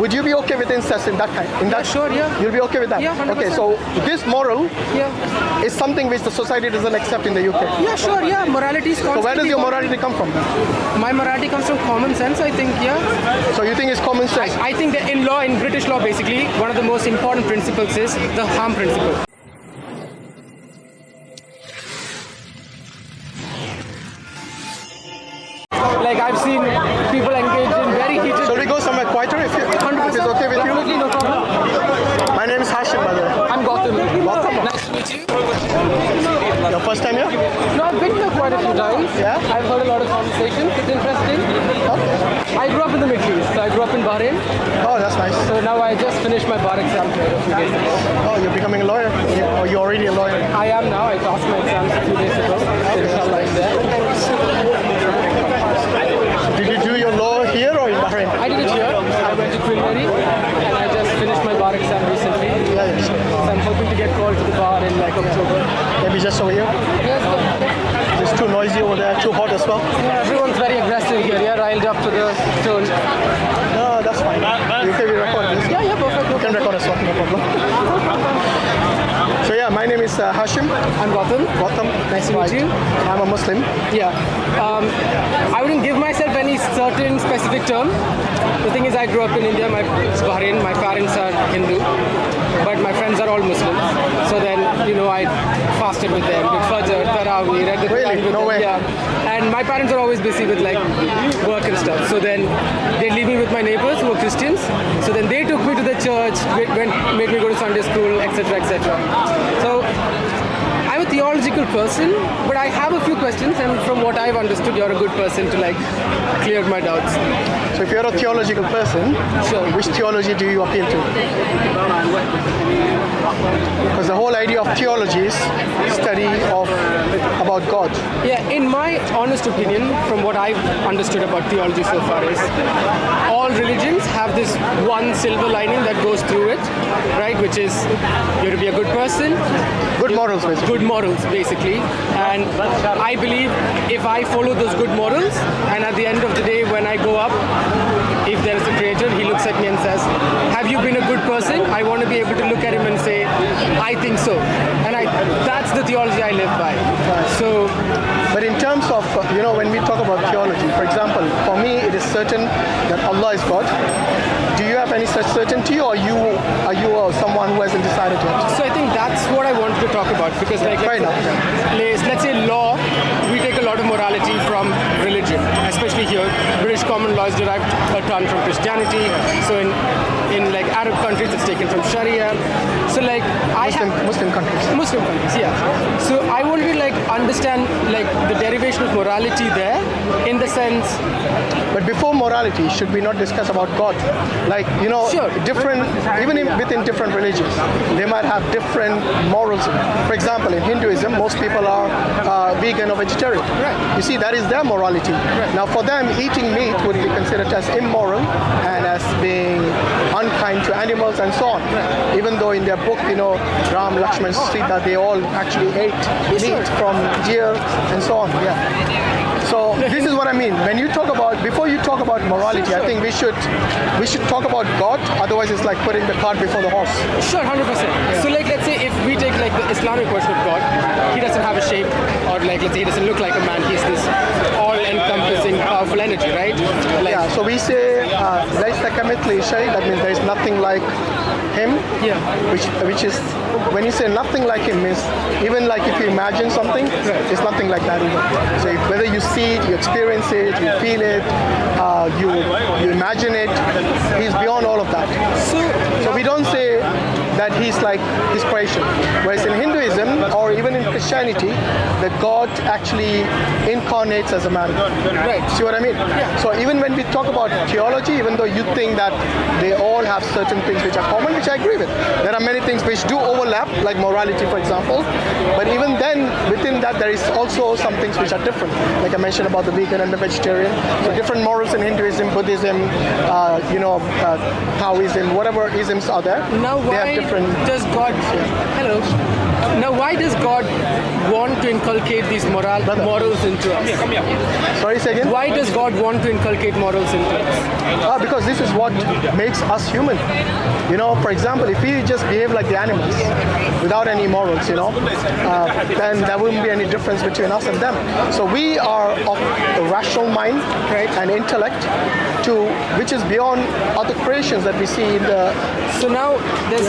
would you be okay with incest in that kind? Sure, yeah. You'll be okay with that? Yeah, 100%. Okay, so this moral Yeah. is something which the society doesn't accept in the UK. Yeah, sure, yeah. Morality is constantly. So where does your morality come from? My morality comes from common sense, I think, yeah. So you think it's common sense? I think that in law, in British law, basically, one of the most important principles is the harm principle. Like I've seen people engage in very heated. Shall we go somewhere quieter if it's okay with you? Definitely, no problem. My name is Hashim, by the way. I'm Gautam. Welcome. Nice to meet you. Your first time here? No, I've been here quite a few times. Yeah? I've heard a lot of conversations. It's interesting. Okay. I grew up in the Middle East. So I grew up in Bahrain. Oh, that's nice. So now I just finished my bar exam here a few days ago. Oh, you're becoming a lawyer? Or you're already a lawyer? I am now. I passed my exams a few days ago. So inshallah, I'm there. Did you do your law here or in Bahrain? I did it here. I went to Queen Mary and I just finished my bar exam recently. Yeah, sure. So I'm hoping to get called to the bar in like October. Maybe just over here? Yes, It's too noisy over there, too hot as well? yeah, everyone's very aggressive here. Yeah, riled up to the stone. No, that's fine. You can record this? Yeah, perfect. You can record as well, no problem. So yeah, my name is Hashim. I'm Gautam. Gautam. Nice to meet you. I'm a Muslim. Yeah. I wouldn't give myself any certain specific term. The thing is, I grew up in India, Bahrain. My parents are Hindu, but my friends are all Muslims. So then, I fasted with them, did Fajr, Tarawih, read the Really? Quran with No them. way. Yeah. And my parents are always busy with like work and stuff. So then they leave me with my neighbors who are Christians. So then they took me to the church, made me go to Sunday school, etc., etc. So I'm a theological person, but I have a few questions, and from what I've understood, you're a good person to like clear my doubts. So if you're a theological person, Sure. which theology do you appeal to? Because the whole idea of theology is study about God. Yeah, in my honest opinion, from what I've understood about theology so far is all religions have this one silver lining that goes through it, right? Which is you're to be a good person. Good morals, basically. Good morals, basically. And I believe if I follow those good morals, and at the end of the day, when I go up, if there is a creator, he looks at me and says, have you been a good person? I want to be able to look at him and say, I think so. And that's the theology I live by. So, but in terms of, when we talk about theology, for example, for me, it is certain that Allah is God. Do you have any such certainty, or are you someone who hasn't decided yet? So I think that's what I wanted to talk about, because let's say law, we take a lot of morality from religion, especially here. British common law is derived a ton from Christianity. So in like Arab countries, it's taken from Sharia. So like Muslim countries. Muslim countries, yeah. So I want to like understand like the derivation of morality there, in the sense. But before morality, should we not discuss about God? Like, Sure. different, even within different religions, they might have different morals. For example, in Hinduism, most people are vegan or vegetarian. Right. You see, that is their morality. Right. Now, for them, eating meat would be considered as immoral and as being unkind to animals and so on. Right. Even though in their book, Ram, Lakshman, Sita, they all actually ate meat from deer and so on. Yeah. So this is what I mean. When you talk about, before you talk about morality, I think we should talk about God. Otherwise, it's like putting the cart before the horse. Sure, 100%. Yeah. So like, let's say if we take like the Islamic version of God, he doesn't have a shape, or like, let's say he doesn't look like a man. He's this all-encompassing, powerful energy, right? Like, Yeah. So we say, that means there is nothing like him. Yeah. Which is, when you say nothing like him, means even like if you imagine something, it's nothing like that either. So whether you see it, you experience it, you feel it, you imagine it, he's beyond all of that. So we don't say that he's like his creation. Whereas in Hinduism or even in Christianity, the God actually incarnates as a man. Right. See what I mean? Yeah. So even when we talk about theology, even though you think that they all have certain things which are common, which I agree with, there are many things which do overlap, like morality, for example. But even then, within that, there is also some things which are different. Like I mentioned about the vegan and the vegetarian. So different morals in Hinduism, Buddhism, Taoism, whatever isms are there. Now they have different. Does God? Hello. Now, why does God want to inculcate these morals into us? Sorry, say again? Why does God want to inculcate morals into us? Because this is what makes us human. You know, for example, if we just behave like the animals without any morals, then there wouldn't be any difference between us and them. So we are of a rational mind, right, and intellect, which is beyond other creations that we see in the. So now there's,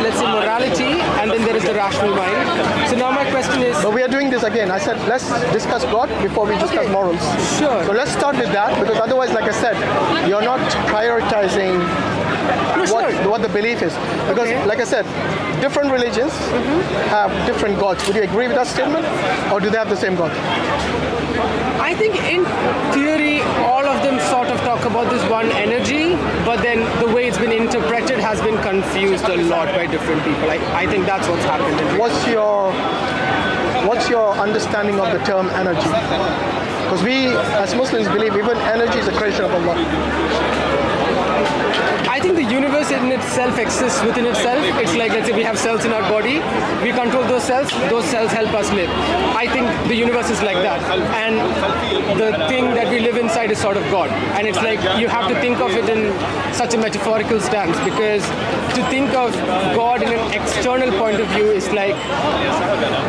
let's say, morality, and then there is the rational mind. So now my question is. But we are doing this again. I said let's discuss God before we discuss morals. Sure. So let's start with that, because otherwise, like I said, you're not prioritizing what the belief is. Because, like I said, different religions have different gods. Would you agree with that statement, or do they have the same God? I think in theory, all of them sort of talk about this one energy, but then the way it's been interpreted has been confused a lot by different people. I think that's what's happened. What's your understanding of the term energy? Because we, as Muslims, believe even energy is a creation of Allah. I think the universe in itself exists within itself. It's like, let's say we have cells in our body, we control those cells help us live. I think the universe is like that. And the thing that we live inside is sort of God. And it's like, you have to think of it in such a metaphorical stance, because to think of God in an external point of view is like,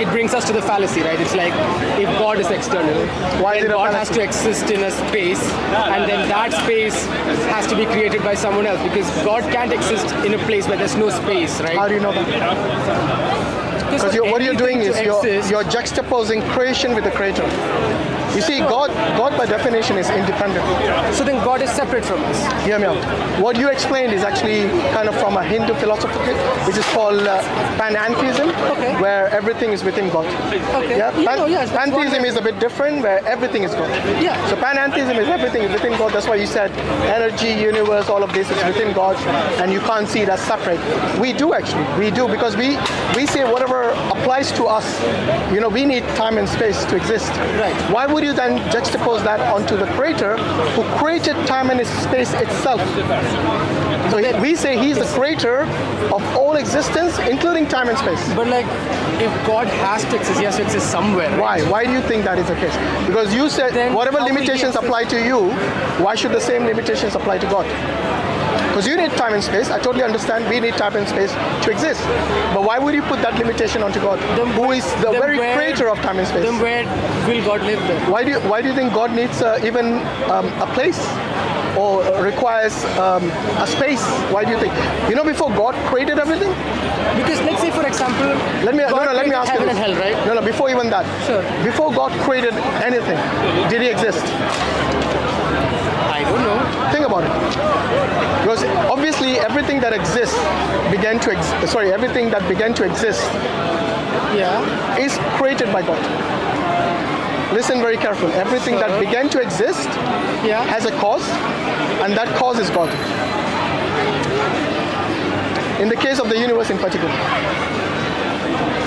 it brings us to the fallacy, right? It's like, if God is external, then God has to exist in a space, and then that space has to be created by someone else, because God can't exist in a place where there's no space, right? How do you know that? Because what you're doing is you're juxtaposing creation with the creator. You see, God by definition is independent. So then God is separate from us. Hear me out. What you explained is actually kind of from a Hindu philosophy, which is called panentheism, where everything is within God. Okay. Yeah? Pantheism is a bit different, where everything is God. Yeah. So panentheism is everything is within God. That's why you said energy, universe, all of this is within God, and you can't see it as separate. We do actually. We do, because we say whatever applies to us. We need time and space to exist. Right. Why would you then juxtapose that onto the creator who created time and space itself? So we say he's the creator of all existence, including time and space. But if God has to exist, he has to exist somewhere. Right? Why do you think that is the case? Because you said then whatever limitations apply to you, why should the same limitations apply to God? Because you need time and space. I totally understand we need time and space to exist. But why would you put that limitation onto God, who is the very creator of time and space? Then where will God live then? Why do you think God needs even a place, or requires a space? Why do you think? Before God created everything? Because let's say, for example, let me ask heaven you and hell, right? No, before even that. Sure. Before God created anything, did he exist? I don't know. Think about it. Because obviously everything that exists everything that began to exist is created by God. Listen very carefully. Everything that began to exist has a cause, and that cause is God. In the case of the universe in particular.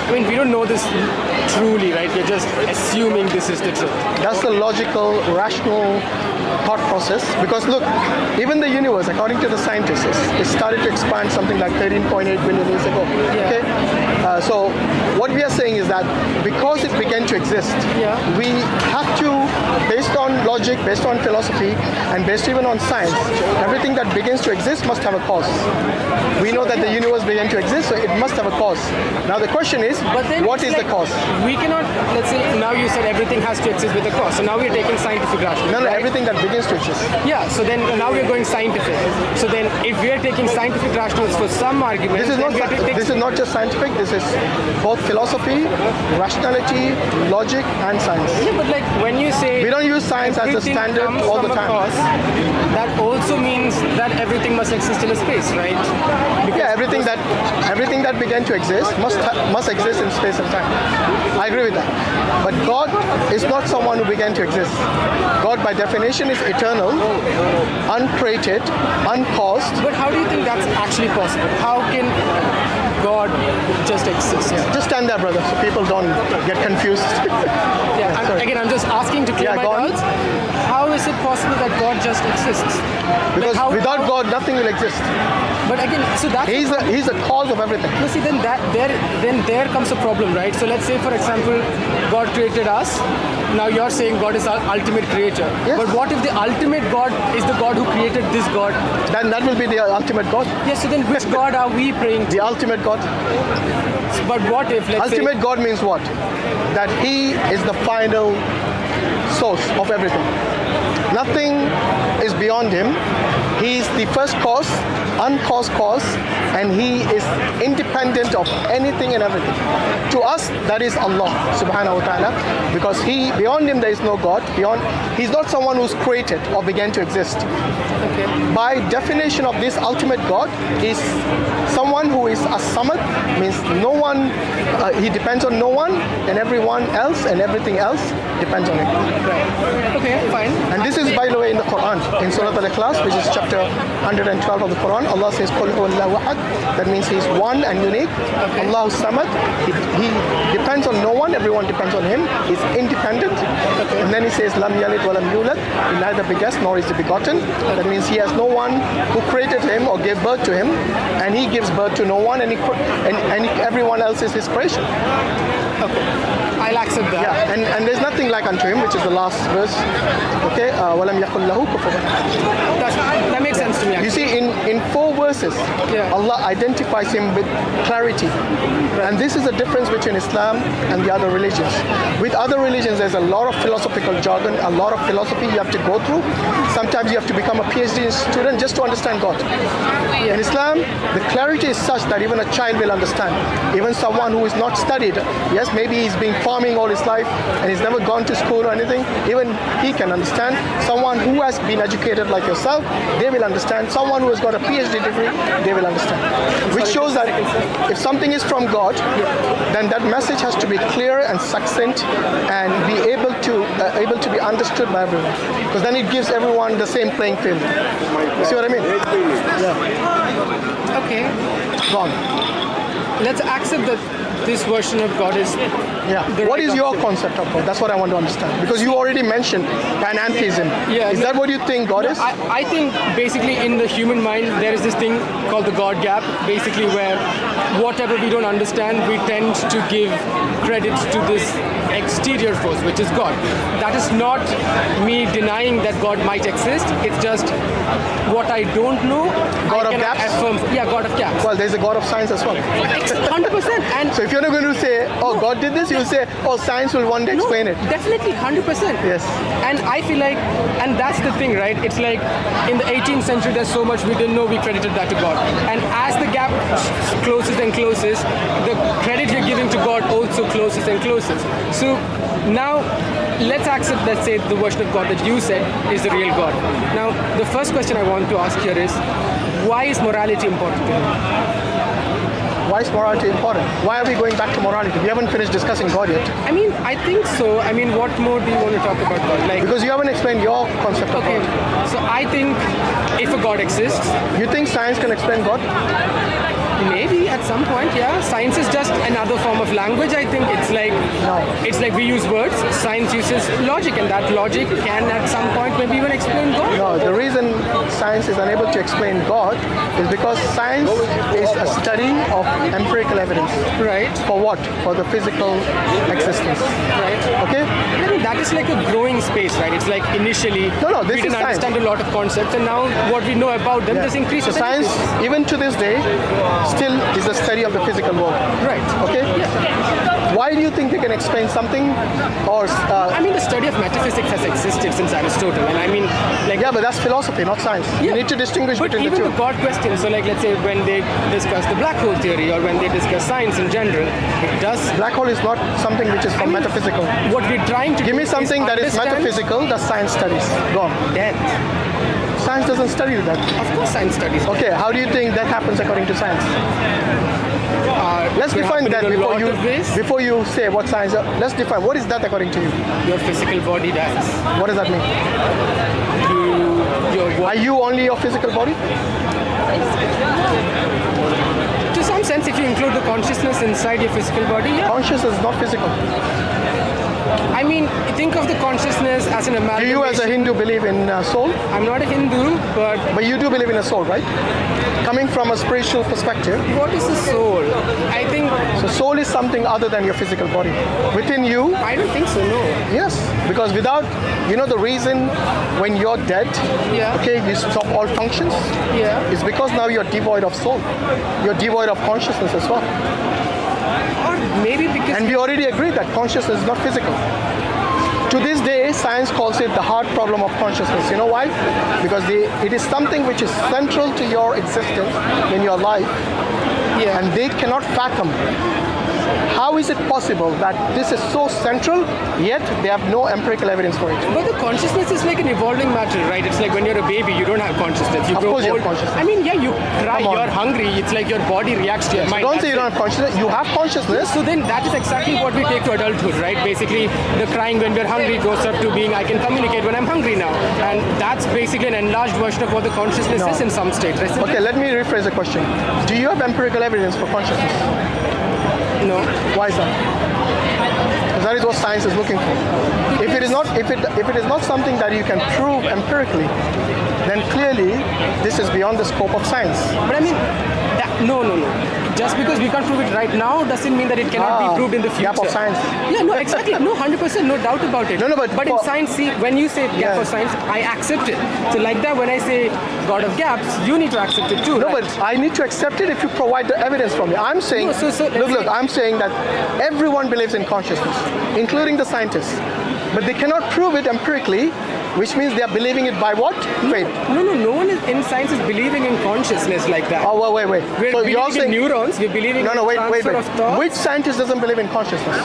I mean, we don't know this truly, right? We're just assuming this is the truth. That's the logical, rational thought process. Because look, even the universe, according to the scientists, it started to expand something like 13.8 billion years ago. Yeah. Okay. So what we are saying is that because it began to exist, we have to, based on logic, based on philosophy, and based even on science, everything that begins to exist must have a cause. We know that the universe began to exist, so it must have a cause. Now the question is, what is the cause? We cannot, let's say, now you said everything has to exist with a cause. So now we're taking scientific rationale. No, right? Everything that begins to exist. Yeah, so then now we're going scientific. So then if we're taking scientific rationals for some arguments, this is not just scientific, this is both philosophy, rationality, logic, and science. Yeah, but when you say we don't use science as a standard all the time. Cause, that also means that everything must exist in a space, right? Because everything that began to exist must exist in space and time. I agree with that. But God is not someone who began to exist. God by definition is eternal, uncreated, uncaused. But how do you think that's actually possible? How can God just exist? Just stand there, brother, so people don't get confused. Again, I'm just asking to clear my doubts. How is it possible that God just exists? Because without God, nothing will exist. But again, so that's He's the cause of everything. no, see, then there comes a problem, right? So let's say, for example, God created us. Now you're saying God is our ultimate creator. Yes. But what if the ultimate God is the God who created this God? Then that will be the ultimate God. Yes, so then which God are we praying to? The ultimate God. But what if, let's say... Ultimate God means what? That He is the final source of everything. Nothing is beyond Him. He is the first cause, uncaused cause, and He is independent of anything and everything. To us, that is Allah subhanahu wa ta'ala, because beyond Him there is no God. He's not someone who's created or began to exist. Okay. By definition of this ultimate God is someone who is a samad, means no one, He depends on no one, and everyone else and everything else depends on Him. Right. Okay, fine. And this is, by the way, in the Quran, in Surah Al-Ikhlas, which is chapter 112 of the Quran. Allah says, "Qul huwallahu ahad." That means He's one and unique. Okay. Allahu samad. He depends on no one. Everyone depends on Him. He's independent. Okay. And then He says, "Lam yalid wa lam yulad." He neither begets nor is He begotten. That means He has no one who created Him or gave birth to Him, and He gives birth to no one, and everyone else is His creation. Okay. I'll accept that. Yeah, and there's nothing like unto Him, which is the last verse. Okay, وَلَمْ يَقُلْ لَهُ كُفُوًا أَحَدٌ. That makes sense to me, You actually. see, in 4 verses, Yeah. Allah identifies Him with clarity. And this is the difference between Islam and the other religions. With other religions, there's a lot of philosophical jargon, a lot of philosophy you have to go through. Sometimes you have to become a PhD student just to understand God. In Islam, the clarity is such that even a child will understand. Even someone who is not studied, yes, maybe he's been farming all his life and he's never gone to school or anything, even he can understand. Someone who has been educated like yourself, they will understand. Someone who has got a PhD degree, they will understand. Which shows that if something is from God, then that message has to be clear and succinct and be able to be understood by everyone. Because then it gives everyone the same playing field. You see what I mean? Yeah. Okay. Go on. Let's accept that this version of God is... Yeah. the What right is your concept. concept of God? That's what I want to understand. Because you already mentioned panentheism. Yeah, Is no- that what you think God is? I think basically in the human mind there is this thing called the God gap, basically where whatever we don't understand, we tend to give credit to this exterior force, which is God. That is not me denying that God might exist. It's just what I don't know. God I of cannot gaps? affirm. Yeah, God of gaps. Well, there's a God of science as well. 100%. And So if you're not going to say, oh, God did this, you'll say, oh, science will one day explain it. Definitely, 100%. Yes. And I feel like, and that's the thing, right? It's like in the 18th century, there's so much we didn't know, we credited that to God. And as the gap closes and closes, the credit you're giving to God also closes and closes. So now, let's accept, let's say, the version of God that you said is the real God. Now, the first question I want to ask here is, why is morality important to you? Why is morality important? Why are we going back to morality? We haven't finished discussing God yet. I mean, I think so. I mean, what more do you want to talk about God? Like, Because you haven't explained your concept of okay, God. so I think if a God exists, You think science can explain God? maybe at some point, yeah. Science is just another form of language. I think it's like we use words. Science uses logic, and that logic can at some point maybe even explain God. No, the reason science is unable to explain God is because science is a study of empirical evidence. Right. For what? For the physical existence. Right. Okay? I mean, that is like a growing space, right? It's like initially No, this we is didn't science. understand a lot of concepts, and now what we know about them just So increases. science, even to this day, still is a study of the physical world. Right. Okay? Why do you think they can explain something? Or I mean, the study of metaphysics has existed since Aristotle, and I mean, like, yeah, but that's philosophy, not science. You Yeah. need to distinguish but between the even two. the God question, so like let's say when they discuss the black hole theory or when they discuss science in general, it does. Black hole is not something which is from metaphysical. What we're trying to Give do me something that is understand metaphysical that science studies. Go on. Death. Science doesn't study that. Of course, science studies. Okay, how do you think that happens according to science? Let's Could define happen that in a lot of ways. before you say what science. Let's define what is that according to you. Your physical body dies. What does that mean? Your Are you only your physical body? to some sense, if you include the consciousness consciousness inside your physical body? Yeah. Consciousness is not physical. I mean, think of the consciousness as an Do amalgamation. you as a Hindu believe in soul? I'm not a Hindu, but But you do believe in a soul, right? Coming from a spiritual perspective, what is the soul? I think, so soul is something other than your physical body. Within you, I don't think so, no. yes, because without, the reason when you're dead, Yeah. okay, you stop all functions, Yeah. it's because now you're devoid of soul. You're devoid of consciousness as well. Or maybe because And we already agreed that consciousness is not physical. To this day, science calls it the hard problem of consciousness. You know why? Because it is something which is central to your existence in your life, yeah. and they cannot fathom. How is it possible that this is so central, yet they have no empirical evidence for it? But the consciousness is like an evolving matter, right? It's like when you're a baby, you don't have consciousness. You Of grow course you have old. consciousness. I mean, yeah, you cry, Come on. you're hungry. It's like your body reacts to your So mind. don't say you That's don't have consciousness. You have consciousness. So then that is exactly what we take to adulthood, right? Basically, the crying when we're hungry goes up to being, I can communicate when I'm hungry now. And that's basically an enlarged version of what the consciousness No. is in some state, right? Okay, let me rephrase the question. Do you have empirical evidence for consciousness? No. Why is that? Because that is what science is looking for. If it is not something that you can prove empirically, then clearly this is beyond the scope of science. But I mean, no. Just because we can't prove it right now doesn't mean that it cannot be proved in the future. Gap of science. Yeah, no, exactly. No, 100%, no doubt about it. No, but in for- science, see, when you say gap Yeah. of science, I accept it. So like that, when I say God of gaps, you need to accept it too, No, right? but I need to accept it if you provide the evidence for me. I'm saying, No, so let's look, say- I'm saying that everyone believes in consciousness, including the scientists. But they cannot prove it empirically, which means they are believing it by what? Faith. No one in science is believing in consciousness like that. Oh, wait. We're So believing you're in saying, neurons, we're believing in wait. transfer of thoughts. Which scientist doesn't believe in consciousness?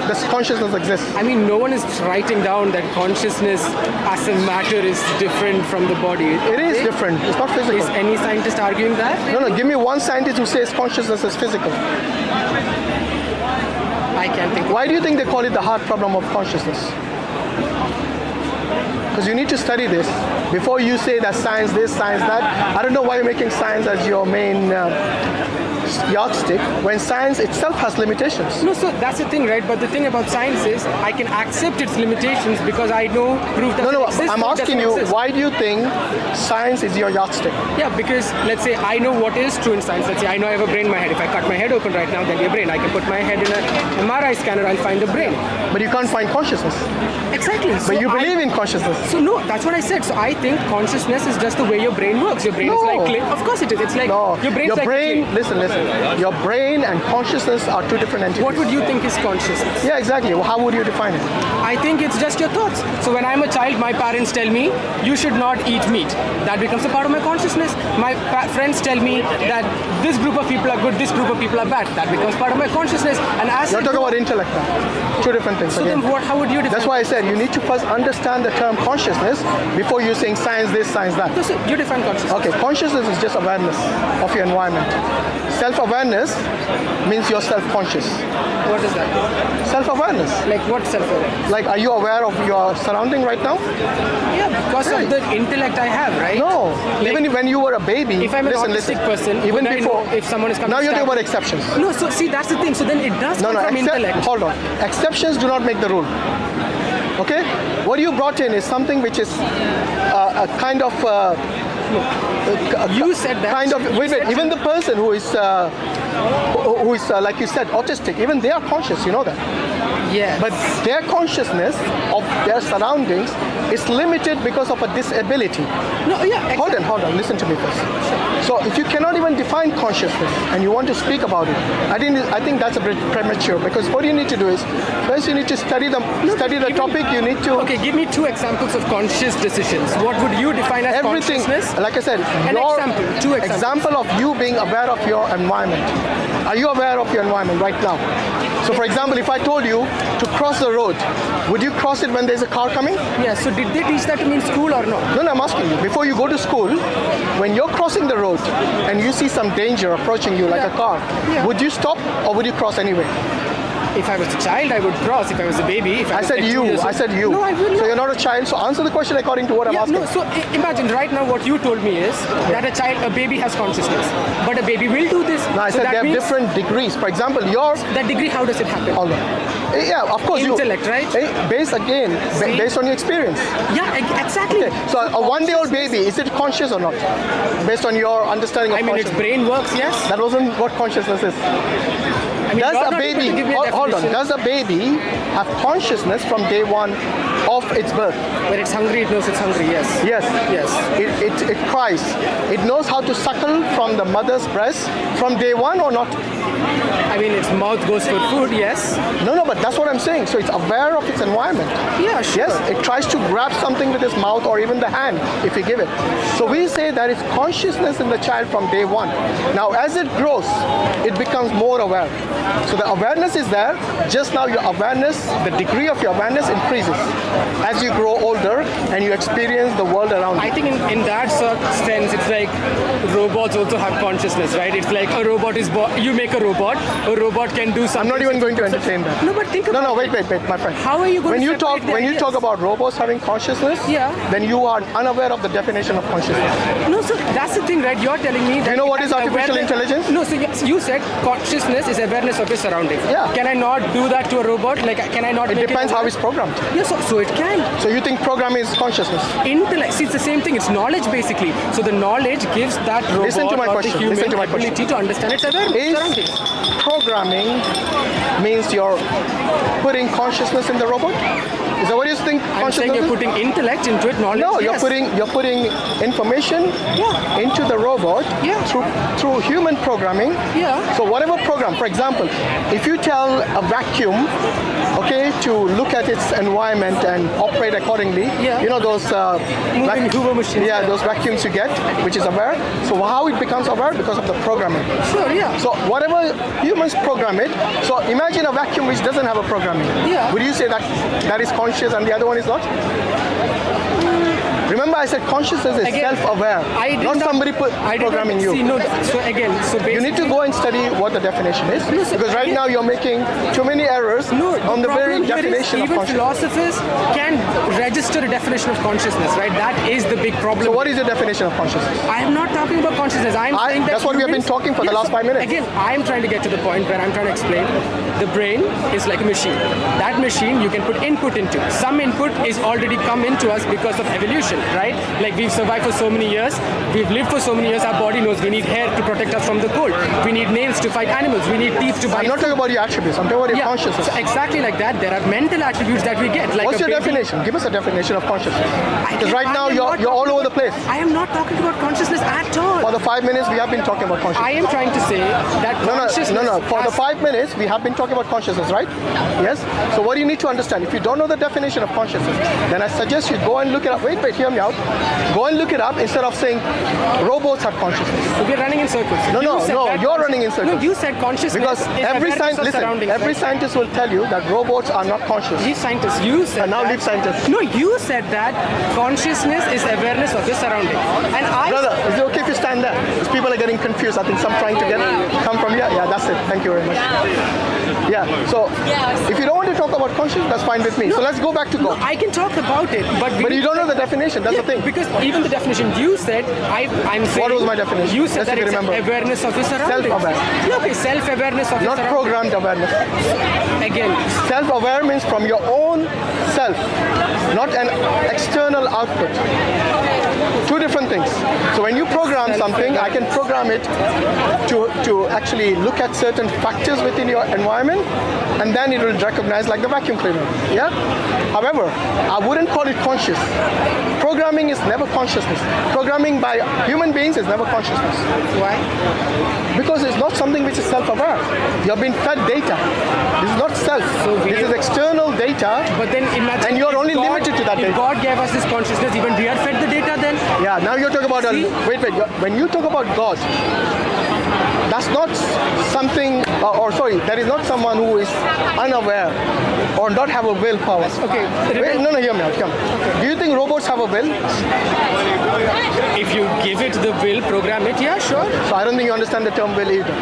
Does consciousness exist? I mean, no one is writing down that consciousness as a matter is different from the body. It is different. It's not physical. Is any scientist arguing that? No, give me one scientist who says consciousness is physical. I can't think. Why do you think they call it the hard problem of consciousness? Because you need to study this before you say that science this, science that. I don't know why you're making science as your main yardstick when science itself has limitations. No, so that's the thing, right? But the thing about science is I can accept its limitations because I know proof doesn't No, exist. I'm so it asking doesn't you, exist. why do you think science is your yardstick? Yeah, because let's say I know what is true in science. Let's say I know I have a brain in my head. If I cut my head open right now, there'll be a brain. I can put my head in an MRI scanner, I'll find the brain. But you can't find consciousness. Exactly. But you believe in consciousness. So no, that's what I said. So I think consciousness is just the way your brain works. Your brain is No. like clay. Of course it is. It's like No, your brain's your like brain, clay. listen. Your brain and consciousness are two different entities. What would you think is consciousness? Yeah, exactly. Well, how would you define it? I think it's just your thoughts. So when I'm a child, my parents tell me, you should not eat meat. That becomes a part of my consciousness. My friends tell me that this group of people are good, this group of people are bad. That becomes part of my consciousness. And as You're I talking grow- about intellect now. Two different things. So again. then how would you define? That's why I said you need to first understand the term consciousness before you saying science this, science that. So you define consciousness. Okay, consciousness is just awareness of your environment. Self-awareness means you're self-conscious. What is that? Self-awareness. Like what self-awareness? Like, are you aware of your surrounding right now? Yeah, because Right. of the intellect I have, right? No. Like, Even when you were a baby, if I'm an autistic person, even would I before, know if someone is coming now to you're talking stab about exceptions. No, so see, that's the thing. So then it does No, come from intellect. hold on. Exceptions do not make the rule. Okay? What you brought in is something which is a kind of. You said that. Kind of. You Wait. said- Even the person who is like you said, autistic. Even they are conscious. You know that. Yeah. But their consciousness of their surroundings is limited because of a disability. no, yeah. Exactly. Hold on, listen to me first. So if you cannot even define consciousness and you want to speak about it, I think that's a bit premature, because what you need to do is first you need to study the topic. You need to Okay, give me 2 examples of conscious decisions. What would you define as everything. consciousness? Like I said, An your example, 2 examples. example of you being aware of your environment. Are you aware of your environment right now? So for example, if I told you to cross the road, would you cross it when there's a car coming? Yeah, so did they teach that to me in school or no? No, I'm asking you. Before you go to school, when you're crossing the road and you see some danger approaching you, like a car, Yeah. would you stop or would you cross anyway? If I was a child, I would cross. If I was a baby, if I I was said like 2 you. years I old- said you. No, I will not. So you're not a child. So answer the question according to what I'm Yeah, asking. no, so imagine right now what you told me is that a baby has consciousness, but a baby will do this. No, I so said that they have means different degrees. For example, yours. that degree, how does it happen? Hold on. Yeah, of course. Intellect, right? Based again, See? based on your experience. Yeah, exactly. Okay. So a one-day-old baby, is it conscious or not? Based on your understanding of I mean, its consciousness. brain works, yes. That wasn't what consciousness is. I mean, Does you're a not able to baby, give me a hold on, definition. does a baby have consciousness from day one of its birth? When it's hungry, it knows it's hungry, yes. Yes. Yes. It cries. It knows how to suckle from the mother's breast from day one or not? I mean, its mouth goes for food, yes. No, but that's what I'm saying. So it's aware of its environment. Yeah, sure. Yes, it tries to grab something with its mouth or even the hand if you give it. So we say that it's consciousness in the child from day one. Now, as it grows, it becomes more aware. So the awareness is there. Just now, your awareness, the degree of your awareness increases as you grow older and you experience the world around I you. think in that sense, it's like robots also have consciousness, right? It's like a robot is you make a robot can do something. I'm not even going to entertain that. No, but think about No, wait, my friend. How are you going when to you talk separate the when you ideas? talk about robots having consciousness, Yeah. then you are unaware of the definition of consciousness. No, so that's the thing, right? You're telling me that you know it what has is artificial awareness- intelligence? No, so you said consciousness is awareness of your surroundings. Yeah. Can I not do that to a robot? Like, can I not It make depends it how aware? it's programmed. Yes, so it can. So you think programming is consciousness? Intellect. See, it's the same thing. It's knowledge, basically. So the knowledge gives that robot Listen to my or question. the human Listen to my ability question. to understand its surroundings. Is programming means you're putting consciousness in the robot? Is that what you think I'm saying consciousness you're is? putting intellect into it, knowledge. No, yes. you're putting information Yeah. into the robot Yeah. through human programming. Yeah. So whatever program, for example, if you tell a vacuum, okay, to look at its environment and operate accordingly, Yeah. you know those Moving Hoover machines. yeah, those vacuums you get, which is aware. So how it becomes aware? Because of the programming. Sure, yeah. So whatever humans program it, so imagine a vacuum which doesn't have a programming. Yeah. Would you say that that is conscious and the other one is not? Remember I said consciousness is Again, self-aware, I did not somebody programming you. See, no, so again, so basically, You need to go and study what the definition is, No, sir, because right now you're making too many errors on the very problem here is definition of even consciousness. philosophers can register a definition of consciousness, right? That is the big problem. So what is your definition of consciousness? I am not talking about consciousness. I'm saying that that's what we have been humans- talking for the Yes, last 5 minutes. Again, I'm trying to get to the point where I'm trying to explain the brain is like a machine. That machine you can put input into. Some input is already come into us because of evolution, right? Like we've survived for so many years, we've lived for so many years, our body knows we need hair to protect us from the cold. We need nails to fight animals. We need teeth to bite. I'm not talking about your attributes, I'm talking about your Yeah, consciousness. so exactly like that. There are mental attributes that we get. Like What's a your baby- definition? Give us a definition of consciousness. Because right now I am not you're all talking over the about- place. I am not talking about consciousness at all. For the 5 minutes we have been talking about consciousness. I am trying to say that consciousness. No. For the has- 5 minutes, we have been talking about consciousness, right? Yes? So what you need to understand, if you don't know the definition of consciousness, then I suggest you go and look it up. Wait, hear me out. Go and look it up instead of saying robots have consciousness. We're running in circles. No, You said that you're running in circles. No, you said consciousness Because is every awareness scientist, of listen, surroundings, every right? scientist will tell you that robots are not conscious. Leave scientists. You said And now that. leave scientists. No, you said that consciousness is awareness of the surrounding. And I Brother, is it okay if you stand there? Because people are getting confused. I think some trying to come from here. Yeah, that's it. Thank you very much. Yeah, so if you don't want to talk about consciousness, that's fine with me. So let's go back to God. I can talk about it, but But you don't know the definition, that's the thing. Because even the definition you said, I'm saying. What was my definition? You said Let's that see if it's you remember. awareness of your surroundings. Self-aware. Yeah, okay, self-awareness of your Not surroundings. programmed awareness. Again, Self-aware means from your own self, not an external output. Two different things. So when you program something, I can program it to actually look at certain factors within your environment, and then it will recognize like the vacuum cleaner. Yeah? However, I wouldn't call it conscious. Programming is never consciousness. Programming by human beings is never consciousness. why? Because it's not something which is self-aware. You've been fed data. This is not self. This is external data. But then imagine. And you're if only limited to that if data. God gave us this consciousness, even we are fed the data then? Yeah, now you're talking about See? wait. When you talk about God, that's not something, or sorry, that is not someone who is unaware. or not have a willpower. Okay. Wait, no, hear me out. Come. Do you think robots have a will? If you give it the will, program it, yeah, sure. So I don't think you understand the term will either.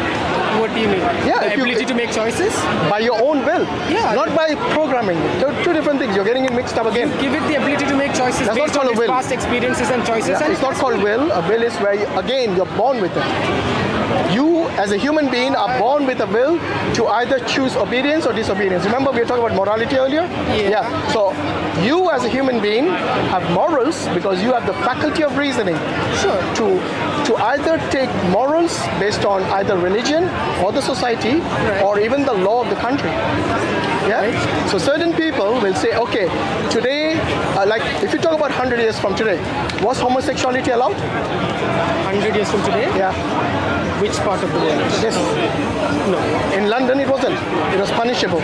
What do you mean? Yeah, The if you- ability to make choices? By your own will. Yeah. Not by programming it. Two different things. You're getting it mixed up again. Give it the ability to make choices That's not based on called a its will. past experiences and choices. Yeah, and it's not called will. A will is where, again, you're born with it. You, as a human being, are born with a will to either choose obedience or disobedience. Remember, we were talking about morality earlier? Yeah. So, you, as a human being, have morals because you have the faculty of reasoning. Sure. To either take morals based on either religion or the society or even the law of the country. Yeah? So certain people will say, okay, today, like if you talk about 100 years from today, was homosexuality allowed? 100 years from today? Yeah. Which part of the world? Yes. No. In London, it wasn't. It was punishable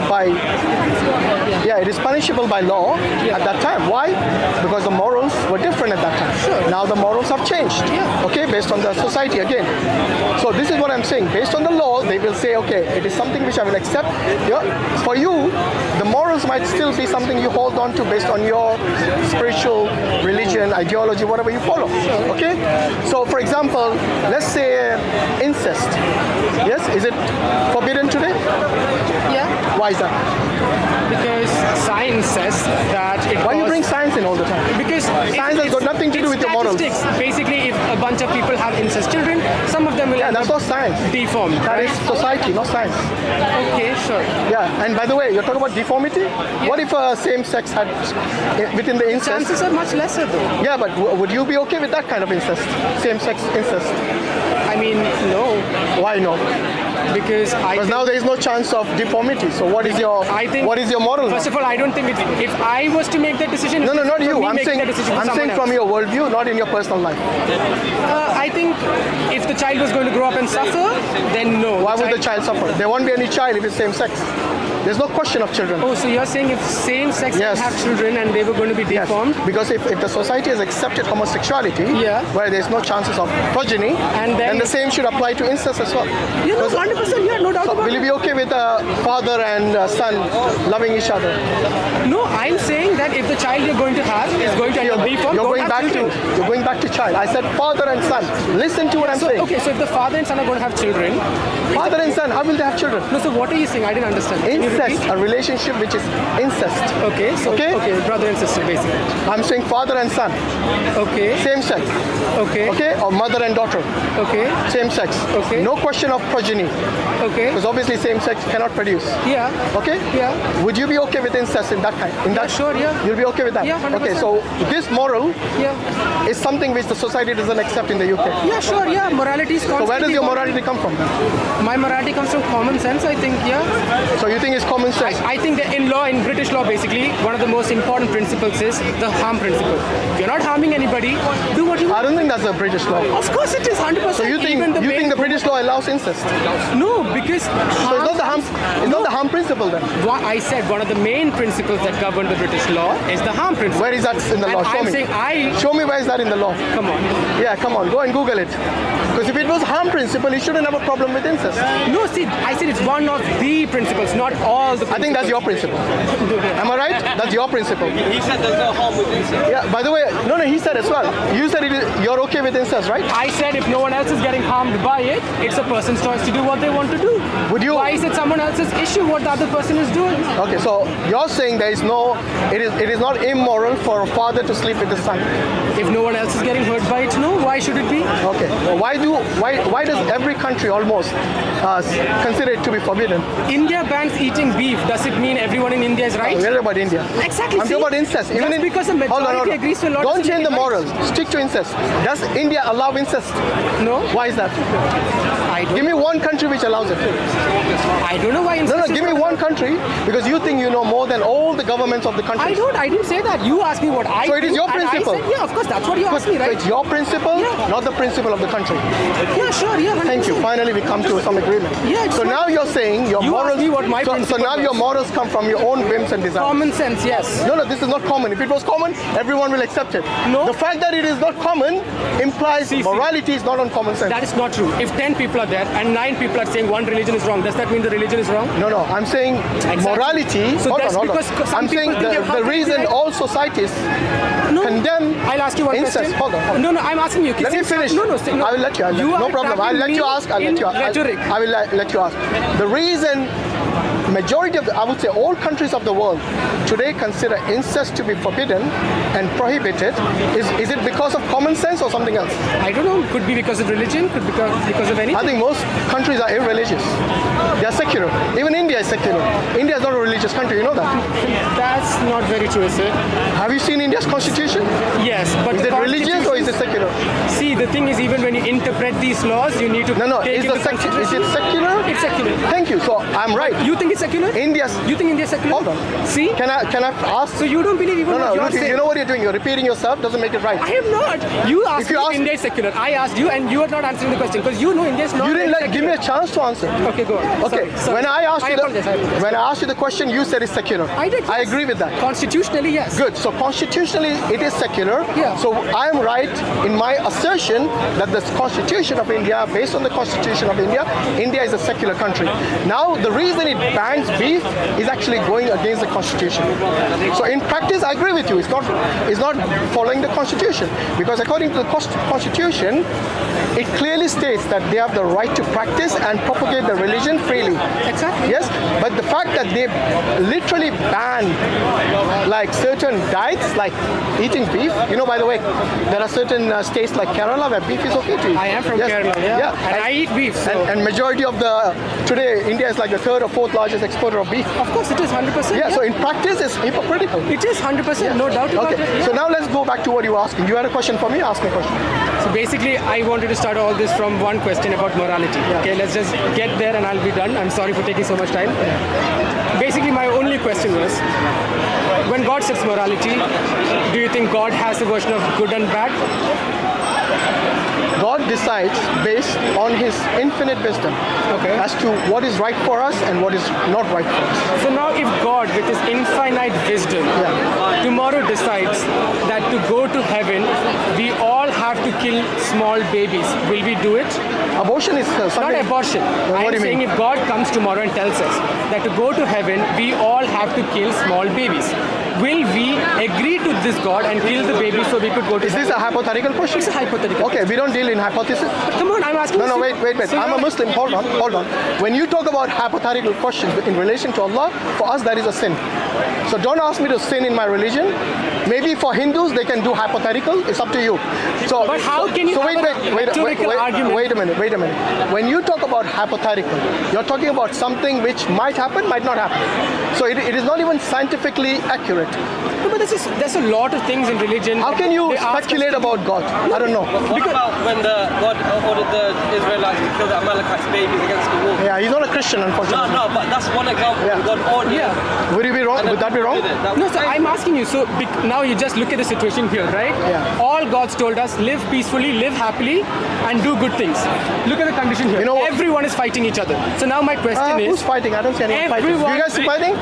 by. Yeah, it is punishable by law at that time. Why? Because the morals were different at that time. Sure. Now the morals have changed. Yeah. Okay, based on the society again. So this is what I'm saying. Based on the law, they will say, okay, it is something which I will accept. Yeah. For you, the morals might still be something you hold on to based on your spiritual religion, ideology, whatever you follow. Okay. So, for example, let's say incest. Yes, is it forbidden today? Yeah. Why is that? Because science says that it Why you was- bring science in all the time? Because Science has got nothing to do with your morals. statistics. Basically, if a bunch of people have incest children, some of them will Yeah, end that's up not science. deformed. That right? is society, not science. Okay, sure. Yeah, and by the way, you're talking about deformity? What if same sex had within the incest? Chances are much lesser though. Yeah, but would you be okay with that kind of incest? Same sex incest? I mean, no, Why no? because I Because think, now there is no chance of deformity. So what is your I think what is your moral? First of all, I don't think if I was to make that decision. No, not for you. me I'm making saying that decision for I'm saying someone from else. your worldview, not in your personal life. I think if the child was going to grow up and suffer, then no. Why would the child suffer? There won't be any child if it's same sex. There's no question of children. Oh, so you're saying if same sex Yes. have children and they were going to be Yes, deformed? because if the society has accepted homosexuality, Yeah. where there's no chances of progeny, And then- the same should apply to incest as well. You know, Because- 100%, yeah, no doubt So about will you it. be okay with a father and son loving each other? No, I'm saying that if the child you're going to have is going to end up deformed, You're don't going have back children. to you're going back to child. I said father and son. Listen to what I'm So, saying. okay, so if the father and son are going to have children, Father and son, how will they have children? no, so what are you saying? I didn't understand. Can you Incest, repeat? a relationship which is incest. Okay, so, Okay. brother and sister, basically. I'm saying father and son, Okay, same sex. okay, Okay, or mother and daughter, okay, same sex. Okay. No question of progeny, okay. because obviously same sex cannot produce. Yeah, Okay? yeah. Would you be okay with incest in that kind? In that? sure, yeah. You'll be okay with that? Yeah, 100%. Okay, so this moral Yeah, is something which the society doesn't accept in the UK. yeah, sure, yeah. Morality is So where does constantly your evolving. morality come from then? My morality comes from common sense, I think, yeah. So you think it's common sense? I think that in law, in British law, basically, one of the most important principles is the harm principle. If you're not harming anybody, do what you I want. don't think that's a British law. Of course it is, 100%. So you think Even you main- think the British law allows incest? No, because So it's not the harm. It's not the harm principle then. I said one of the main principles that govern the British law is the harm principle. Where is that in the law? And Show I'm me. saying Show me where is that in the law. come on. Yeah, come on, go and Google it. Because if it was harm principle, you shouldn't have a problem with incest. No, see, I said it's one of the principles, not all the I think that's your principle. Am I right? That's your principle. He said there's no harm with incest. Yeah, by the way, no, he said as well. You said you're okay with incest, right? I said if no one else is getting harmed by it, it's a person's choice to do what they want to do. Would you- Why is it someone else's issue what the other person is doing? Okay, so you're saying there is no, it is not immoral for a father to sleep with his son. If no one else is getting hurt by it, no. Why should it be? Okay, well, why does every country almost consider it to be forbidden? India bans eating beef. Does it mean everyone in India is right? We're about India. Exactly. I'm see? talking about incest. Just because a hold on, majority hold on. agrees to a lot Don't doesn't change the make it right. morals. Stick to incest. Does India allow incest? No. Why is that? I don't. Give me one country which allows it. I don't know why. No, incest is give me not- one country because you think you know more than all the governments of the country. I don't. I didn't say that. You asked me what I. So it is do, your and principle. I said, yeah, of course. That's what you asked me, So right? it's your principle, Yeah. not the principle of the country. Yeah, sure. Yeah. 100%. Thank you. finally we come to some agreement. Yeah, it's so not- now you're saying your You morals. asked me what my so principle now your was. morals come from your own whims and desires. Common sense, yes. No, this is not common. If it was common, everyone will accept it. No. The fact that it is not common implies See. morality is not on common sense. That is not true. If 10 people are there and 9 people are saying one religion is wrong, does that mean the religion is wrong? No, I'm saying morality. So that's hold on. because some I'm saying people think how the can it be reason right? all societies No. condemn I'll ask you one incest. question. Hold on. No, I'm asking you. Let me finish. No. I will let you. No problem. I'll let you ask. Rhetoric. I will let you ask. The reason majority of I would say all countries of the world today consider incest to be forbidden and prohibited is it because of common sense or something else? I don't know. Could be because of religion. Could be because of anything. I think most countries are irreligious. They are secular. Even India is secular. India is not a religious country. You know that? That's not very true, is it? Have you seen India's constitution? Yes, but Is the it religious or is it secular? See, the thing is, even when you interpret these laws, you need to No. take Is into it consideration. secular? It's secular. Thank you. So I'm right. You think it's secular? India's. You think India is secular? Hold on. See? Can I ask? So you don't believe even what you're saying? You know what you're doing? You're repeating yourself. Doesn't make it right. I am not. You asked If you me ask- if India is secular. I asked you, and you are not answering the question because you know India is not. You didn't secular. give me a chance to answer. Okay, go on. Okay. Sorry. When I asked you apologize. when I asked you the question, you said it's secular. I did. I yes. agree with that. Constitutionally, yes. Good. So constitutionally, it is secular. Yeah. So I am right in my assertion that the Constitution of India, based on the Constitution of India, India is a secular country. Now, the reason it bans beef is actually going against the Constitution. So in practice, I agree with you. It's not following the Constitution because according to the Constitution, it clearly states that they have the right to practice and propagate their religion freely. Exactly. Yes, but the fact that they literally ban like certain diets, like eating beef. You know, by the way, there are certain states like Kerala where beef is okay to eat. I am from Yes. Kerala, yeah. And I eat beef. So. And majority of today, India is like the third or fourth largest exporter of beef. Of course, it is 100%. Yeah, so in practice, it's hypocritical. It is 100%, no doubt about Okay, it. so now let's go back to what you were asking. You had a question for me? Ask me a question. So basically, I wanted to start all this from one question about morality. Okay, let's just get there and I'll be done. I'm sorry for taking so much time. Basically, my only question was, when God sets morality, do you think God has a version of good and bad? God decides based on His infinite wisdom as to what is right for us and what is not right for us. So now if God, with His infinite wisdom, tomorrow decides that to go to heaven, we all have to kill small babies, will we do it? Abortion is something. Not abortion. What do I'm you saying mean? if God comes tomorrow and tells us that to go to heaven, we all have to kill small babies. Will we agree to this God and kill the baby so we could go to Is heaven? this a hypothetical question? It's a hypothetical. Okay, we don't deal in hypothesis. But come on, I'm asking No, you. wait. So I'm a Muslim. Hold on. When you talk about hypothetical questions in relation to Allah, for us that is a sin. So don't ask me to sin in my religion. Maybe for Hindus they can do hypothetical. It's up to you. So, But how can you So have a rhetorical argument? Wait a minute. When you talk about hypothetical, you're talking about something which might happen, might not happen. So it is not even scientifically accurate. No, but there's a lot of things in religion. How can you they ask us speculate to- about God? I don't know. What about when God ordered the Israelites to kill the Amalekites babies against the wall? Yeah, he's not a Christian, unfortunately. No, but that's one example. Yeah. God ordered. Yeah. Would you be wrong? Would that be wrong? No, so I'm asking you. So now you just look at the situation here, right? Yeah. All God's told us: live peacefully, live happily, and do good things. Look at the condition here. You know what? Everyone is fighting each other. So now my question Who's is: fighting? I don't see anyone fighting. everyone, You guys fighting?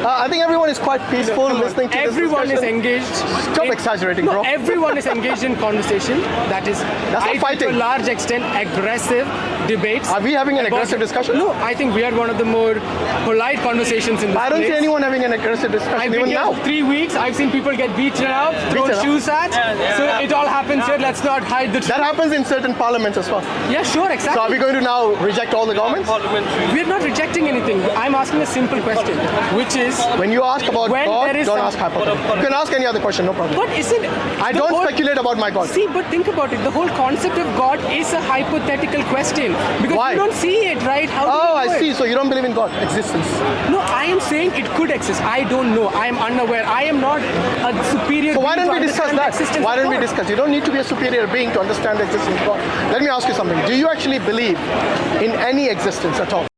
I I think everyone is quite peaceful listening to everyone this is discussion. engaged. Stop exaggerating, no, bro. Everyone is engaged in conversation. That's not I think fighting. to a large extent, aggressive debates. Are we having an about- aggressive discussion? No, I think we are one of the more polite conversations in this I don't see place. anyone having an aggressive discussion I've been even here now. for 3 weeks. I've seen people get beaten up, thrown Beaten up? shoes at. So it all happens here. Let's not hide the truth. That happens in certain parliaments as well. Yeah, sure, exactly. So are we going to now reject all the governments? Parliamentary. We're not rejecting anything. I'm asking a simple question, which is, When you ask about When God, there is don't some- ask hypothetical. You can ask any other question, no problem. but isn't I the don't whole- speculate about my God. See, but think about it. The whole concept of God is a hypothetical question because Why? you don't see it, right? How do Oh, you I know it? see. So you don't believe in God existence. No, I am saying it could exist. I don't know. I am unaware. I am not a superior. So why being don't to we discuss understand the that? existence Why of don't we God. discuss? You don't need to be a superior being to understand the existence of God. Let me ask you something. Do you actually believe in any existence at all?